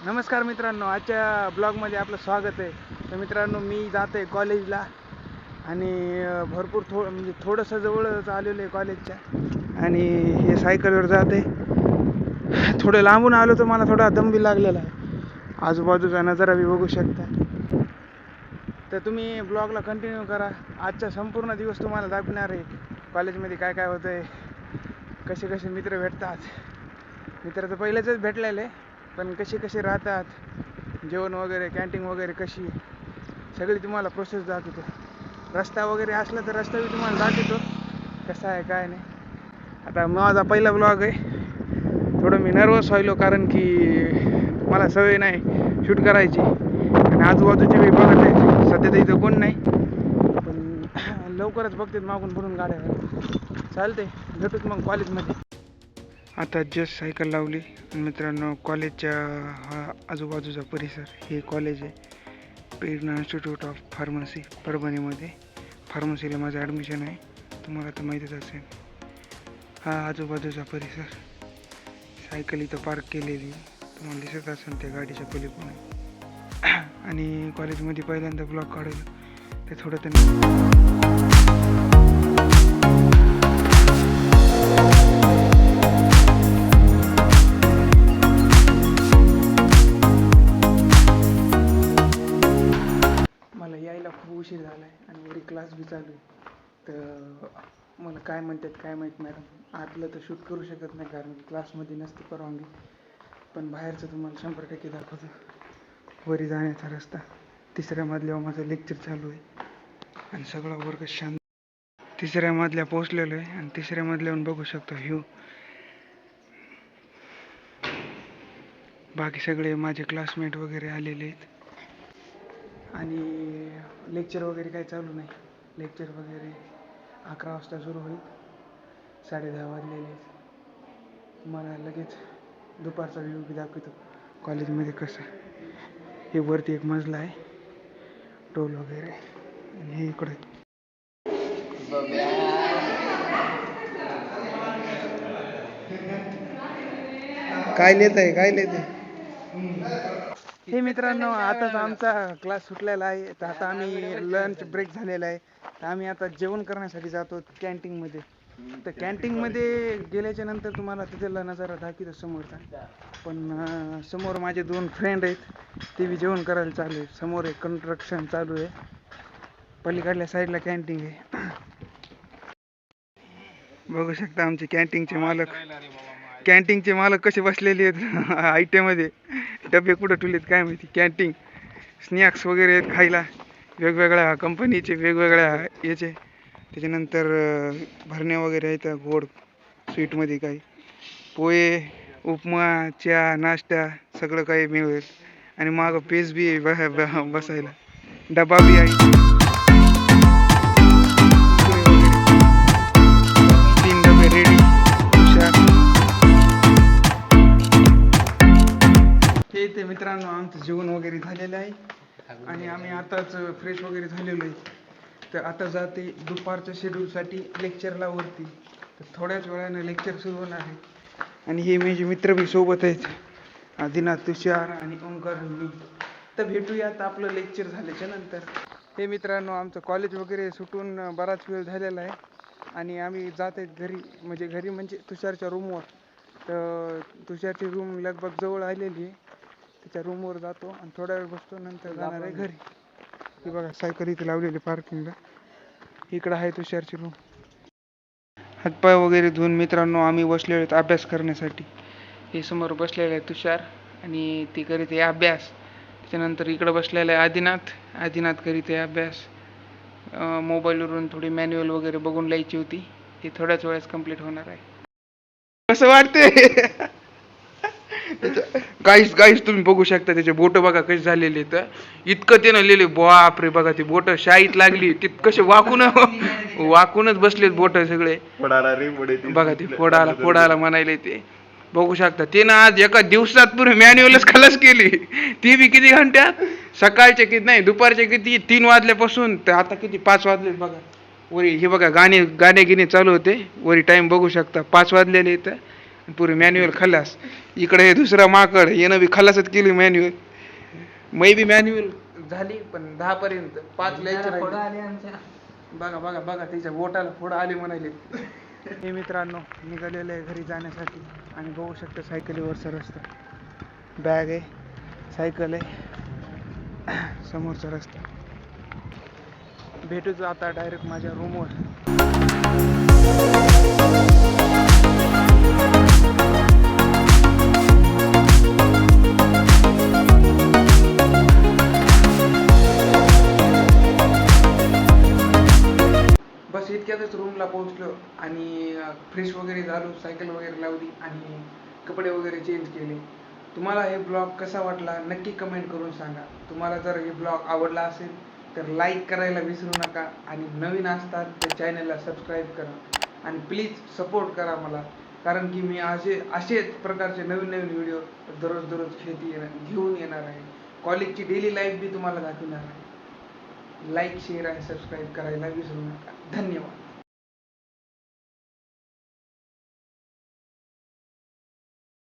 नमस्कार मित्रांनो, आजच्या ब्लॉगमध्ये आपलं स्वागत आहे. तर मित्रांनो, मी जात आहे कॉलेजला आणि भरपूर म्हणजे थोडंसं जवळच आलेलो आहे कॉलेजच्या. आणि हे सायकलवर जात आहे. थोडं लांबून आलो तर मला थोडा दम बी लागलेला आहे. आजूबाजूचा नजारा बी बघू शकता. तर तुम्ही ब्लॉगला कंटिन्यू करा. आजचा संपूर्ण दिवस तुम्हाला दाखवणार आहे कॉलेजमध्ये काय काय होतं आहे, कसे कसे मित्र भेटतात. मित्र तर पहिलेच भेटलेले, पण कसे कसे राहतात, जेवण वगैरे, कॅन्टीन वगैरे कशी, सगळी तुम्हाला प्रोसेस दाखवतो. रस्ता वगैरे असला तर रस्ता बी तुम्हाला दाखवतो कसा आहे काय नाही. आता माझा पहिला ब्लॉग आहे. थोडं मी नर्वस व्हायलो कारण की मला सवय नाही शूट करायची आणि आजूबाजूचे बी बघत आहे. सध्या तर इथं कोण नाही, पण लवकरच बघतात मागून पुढून गाड्या. चालते, भेटूच मग कॉलेजमध्ये. आता जस्ट सायकल लावली आणि मित्रांनो, कॉलेजच्या हा आजूबाजूचा परिसर, हे कॉलेज आहे प्रेरणा इन्स्टिट्यूट ऑफ फार्मसी परभणीमध्ये. फार्मसीला माझं ॲडमिशन आहे, तुम्हाला तर माहीतच असेल. हा आजूबाजूचा परिसर, सायकल इथं पार्क केलेली तुम्हाला दिसत असेल त्या गाडीच्या पलीकडे. आणि कॉलेजमध्ये पहिल्यांदा ब्लॉग काढलं ते थोडं मला यायला खूप उशीर झाला आहे आणि वरी क्लास बी चालू आहे. तर मला काय म्हणतात काय माहीत मॅडम. आतलं तर शूट करू शकत नाही कारण की क्लासमध्ये नसते परवानगी, पण बाहेरचं तुम्हाला 100% दाखवतो. वरी जाण्याचा रस्ता, तिसऱ्या मजल्यावर माझं लेक्चर चालू आहे आणि सगळा वर्ग शांत. तिसऱ्या मजल्या पोहोचलेलो आहे आणि तिसऱ्या मजल्यावरून बघू शकतो व्ह्यू. बाकी सगळे माझे क्लासमेट वगैरे आलेले आहेत आणि लेक्चर वगैरे काही चालू नाही. लेक्चर वगैरे 11 वाजता सुरू होईल, 10:30 वाजलेले आहेत. मला लगेच दुपारचा व्ह्यू बी दाखवतो कॉलेजमध्ये कसं. हे वरती एक मजला आहे, टोल वगैरे, आणि हे इकडे काय लिहित आहे काय लिहित आहे. हे मित्रांनो, आताच आमचा क्लास सुटलेला आहे. तर आता आम्ही लंच ब्रेक झालेला आहे. तर आम्ही आता जेवण करण्यासाठी जातो कॅन्टीनमध्ये. तर कॅन्टीनमध्ये गेल्याच्या नंतर तुम्हाला तिथला नजारा दाखवतो समोरचा. पण समोर माझे 2 फ्रेंड आहेत, ते बी जेवण करायला चालू आहे. समोर एक कन्स्ट्रक्शन चालू आहे, पलीकडल्या साईडला कॅन्टीन आहे. बघू शकता आमचे कॅन्टीनचे मालक कसे बसलेले आहेत आयटीमध्ये. डबे कुठं ठेवलेत काय माहिती. कॅन्टीन स्नॅक्स वगैरे आहेत खायला, वेगवेगळ्या कंपनीचे, वेगवेगळ्या याचे. त्याच्यानंतर भरण्या वगैरे आहेत गोड स्वीटमध्ये, काही पोहे, उपमा, चहा, नाश्ता सगळं काही मिळेल. आणि मागं पेज बी आहे बसायला, डबा बी आहे. हे ते मित्रांनो, आमचं जेवण वगैरे झालेलं आहे आणि आम्ही आताच फ्रेश वगैरे झालेलो आहे. तर आता जाते दुपारच्या शेड्यूलसाठी लेक्चरला वरती. तर थोड्याच वेळानं लेक्चर सुरू होणार आहे. आणि हे माझे मित्र बी सोबत आहेत, आदिनाथ, तुषार आणि ओंकार. तर भेटूयात आपलं लेक्चर झाल्याच्या नंतर. हे मित्रांनो, आमचं कॉलेज वगैरे सुटून बराच वेळ झालेला आहे आणि आम्ही जात आहेत घरी. घरी म्हणजे तुषारच्या रूमवर. तर तुषारची रूम लगभग जवळ आलेली आहे. त्याच्या रूमवर जातो आणि थोडा वेळ बसतो, नंतर जाणार आहे घरी. ही बघा सायकल इथे लावलेली पार्किंगला. इकडं आहे तुषारची रूम. हातपाय वगैरे धुवून मित्रांनो आम्ही बसलेलो आहेत अभ्यास करण्यासाठी. हे समोर बसलेलं आहे तुषार आणि ती करीत आहे अभ्यास. त्याच्यानंतर इकडं बसलेला आहे आदिनाथ करीत आहे अभ्यास. मोबाईलवरून थोडी मॅन्युअल वगैरे बघून लिहायची होती, ती थोड्याच वेळेस कंप्लीट होणार आहे. कसं वाटते गाईस गाईस तुम्ही बघू शकता त्याचे बोट बघा कसे झालेले. तर इतकं त्यानं लिहिले, बापरे बघा ती बोट शाईत लागली, ती कसे वाकूनच बसलेत बोट सगळे. बघा ते फोडाला म्हणायले ते. बघू शकता ते ना, आज एका दिवसात पुरे मॅन्युअलच खलास केली. ती बी किती घंट्यात, सकाळचे किती नाही दुपारचे किती 3 वाजल्यापासून तर आता किती 5 वाजले बघा. वरी हे बघा गाणे गिणे चालू होते वरी, टाइम बघू शकता 5 वाजलेले इथं. पुरे मॅन्युअल खल्लास. इकडे हे दुसरा माकड येणं बी खल्लासच केली मॅन्युअल. मै बी मॅन्युअल झाली पण 10 पर्यंत 5 लिहायचे राहिले. बघा बघा बघा त्याच्या बोटाला फोड आले म्हणाले. हे मित्रांनो निघालेलं आहे घरी जाण्यासाठी आणि बघू शकता सायकलीवरचा रस्ता. बॅग आहे, सायकल आहे, समोरचा रस्ता. भेटूच आता डायरेक्ट माझ्या रूमवर. बस इतक्यातच रूमला पोहोचलो आणि फ्रेश वगैरे झालो, सायकल वगैरे लावली आणि कपडे वगैरे चेंज केले. तुम्हाला हे ब्लॉग कसा वाटला नक्की कमेंट करून सांगा. तुम्हाला जर हे ब्लॉग आवडला असेल तर लाईक करायला विसरू नका आणि नवीन असतात तर चॅनलला सबस्क्राईब करा आणि प्लीज सपोर्ट करा मला, कारण की मी असेच प्रकारचे नवीन नवीन व्हिडिओ दररोज घेऊन येणार आहे. कॉलेजची डेली लाईफ बी तुम्हाला दाखवणार आहे. लाईक शेअर आणि सबस्क्राईब करायला विसरू नका. धन्यवाद.